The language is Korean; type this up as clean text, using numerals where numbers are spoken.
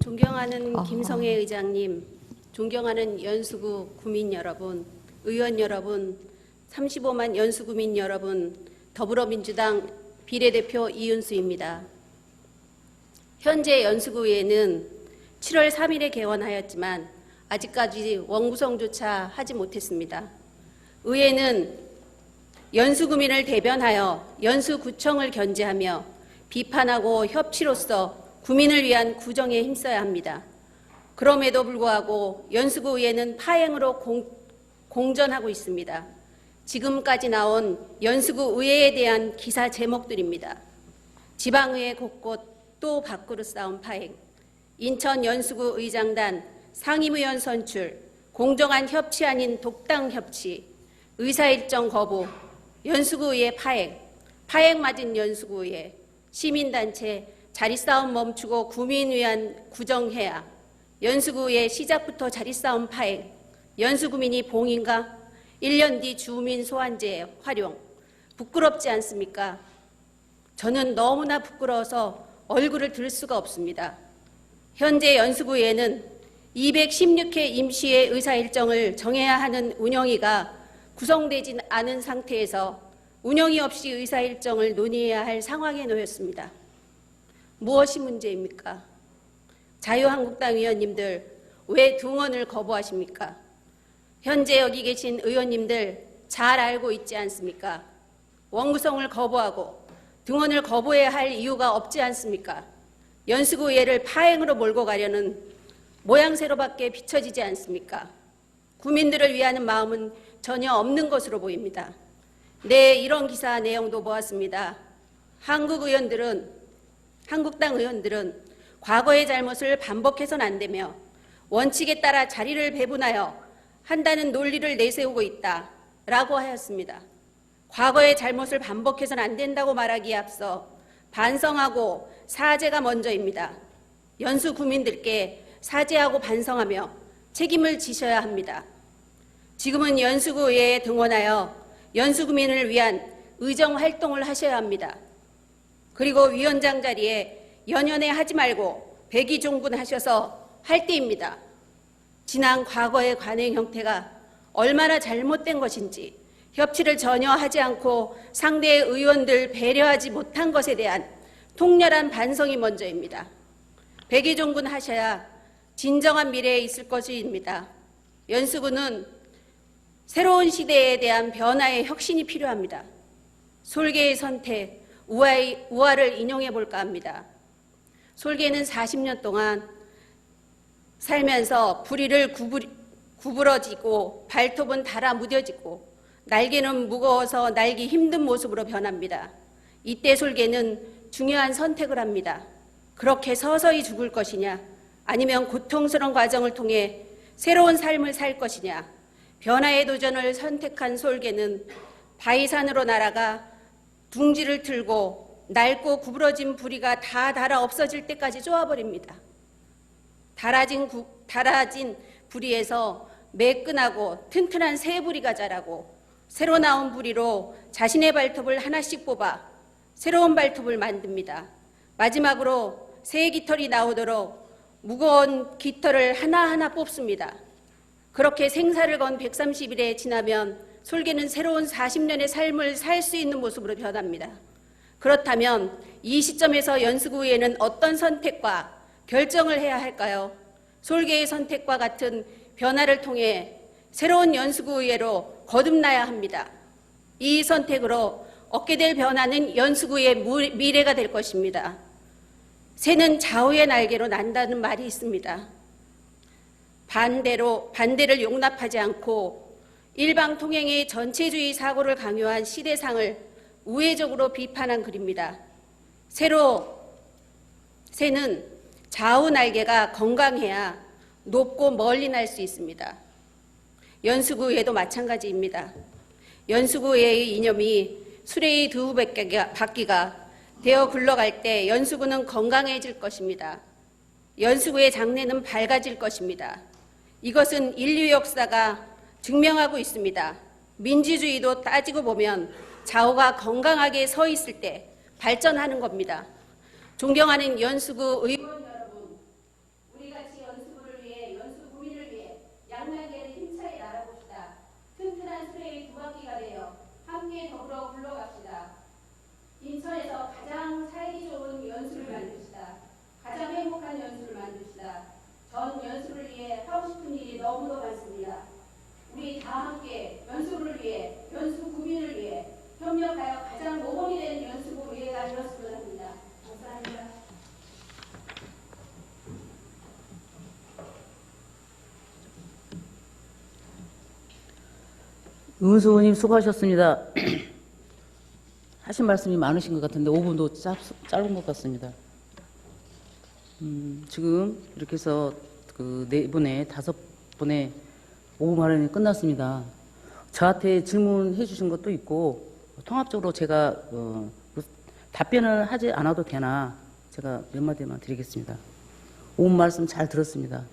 존경하는 김성애 의장님, 존경하는 연수구 구민 여러분, 의원 여러분, 35만 연수구민 여러분, 더불어민주당 비례대표 이윤수입니다. 현재 연수구의회는 7월 3일에 개원하였지만 아직까지 원구성조차 하지 못했습니다. 의회는 연수구민을 대변하여 연수구청을 견제하며 비판하고 협치로서 구민을 위한 구정에 힘써야 합니다. 그럼에도 불구하고 연수구의회는 파행으로 공전하고 있습니다. 지금까지 나온 연수구의회에 대한 기사 제목들입니다. 지방의회 곳곳 또 밖으로 싸운 파행, 인천 연수구 의장단 상임의원 선출, 공정한 협치 아닌 독당 협치, 의사일정 거부, 연수구의회 파행 맞은 연수구의회, 시민단체 자리싸움 멈추고 구민 위한 구정해야, 연수구의회 시작부터 자리싸움 파행, 연수구민이 봉인가? 1년 뒤 주민 소환제 활용, 부끄럽지 않습니까? 저는 너무나 부끄러워서 얼굴을 들 수가 없습니다. 현재 연수구의회는 216회 임시회 의사일정을 정해야 하는 운영위가 구성되진 않은 상태에서 운영위 없이 의사일정을 논의해야 할 상황에 놓였습니다. 무엇이 문제입니까? 자유한국당 의원님들 왜 등원을 거부하십니까? 현재 여기 계신 의원님들 잘 알고 있지 않습니까? 원구성을 거부하고 등원을 거부해야 할 이유가 없지 않습니까? 연수구의회를 파행으로 몰고 가려는 모양새로밖에 비춰지지 않습니까? 구민들을 위하는 마음은 전혀 없는 것으로 보입니다. 네, 이런 기사 내용도 보았습니다. 한국당 의원들은 과거의 잘못을 반복해서는 안 되며 원칙에 따라 자리를 배분하여 한다는 논리를 내세우고 있다라고 하였습니다. 과거의 잘못을 반복해서는 안 된다고 말하기에 앞서 반성하고 사죄가 먼저입니다. 연수 구민들께 사죄하고 반성하며 책임을 지셔야 합니다. 지금은 연수구의회에 등원하여 연수구민을 위한 의정활동을 하셔야 합니다. 그리고 위원장 자리에 연연해 하지 말고 백의종군하셔서 할 때입니다. 지난 과거의 관행 형태가 얼마나 잘못된 것인지, 협치를 전혀 하지 않고 상대의 의원들 배려하지 못한 것에 대한 통렬한 반성이 먼저입니다. 백의종군 하셔야 진정한 미래에 있을 것입니다. 연수구는 새로운 시대에 대한 변화의 혁신이 필요합니다. 솔개의 선택, 우화를 인용해 볼까 합니다. 솔개는 40년 동안 살면서 부리를 구부러지고 발톱은 달아 무뎌지고 날개는 무거워서 날기 힘든 모습으로 변합니다. 이때 솔개는 중요한 선택을 합니다. 그렇게 서서히 죽을 것이냐, 아니면 고통스러운 과정을 통해 새로운 삶을 살 것이냐. 변화의 도전을 선택한 솔개는 바위산으로 날아가 둥지를 틀고 낡고 구부러진 부리가 다 닳아 없어질 때까지 쪼아버립니다. 닳아진 부리에서 매끈하고 튼튼한 새 부리가 자라고 새로 나온 부리로 자신의 발톱을 하나씩 뽑아 새로운 발톱을 만듭니다. 마지막으로 새 깃털이 나오도록 무거운 깃털을 하나하나 뽑습니다. 그렇게 생사를 건 130일에 지나면 솔개는 새로운 40년의 삶을 살 수 있는 모습으로 변합니다. 그렇다면 이 시점에서 연수구의회는 어떤 선택과 결정을 해야 할까요? 솔개의 선택과 같은 변화를 통해 새로운 연수구의회로 거듭나야 합니다. 이 선택으로 얻게 될 변화는 연수구의 미래가 될 것입니다. 새는 좌우의 날개로 난다는 말이 있습니다. 반대를 용납하지 않고 일방통행의 전체주의 사고를 강요한 시대상을 우회적으로 비판한 글입니다. 새는 좌우 날개가 건강해야 높고 멀리 날 수 있습니다. 연수구의회도 마찬가지입니다. 연수구의회의 이념이 수레의 두 바퀴가 되어 굴러갈 때 연수구는 건강해질 것입니다. 연수구의 장래는 밝아질 것입니다. 이것은 인류 역사가 증명하고 있습니다. 민주주의도 따지고 보면 좌우가 건강하게 서 있을 때 발전하는 겁니다. 존경하는 연수구 의원 여러분, 우리 인하여 가장 모범이 되는 연수부 의회가 되었으면 합니다. 감사합니다. 은수 의원님 수고하셨습니다. 하신 말씀이 많으신 것 같은데 5분도 짧은 것 같습니다. 지금 이렇게 해서 그 4분의 5분의 5분 발언이 끝났습니다. 저한테 질문해 주신 것도 있고 통합적으로 제가 답변을 하지 않아도 되나 제가 몇 마디만 드리겠습니다. 5분 말씀 잘 들었습니다.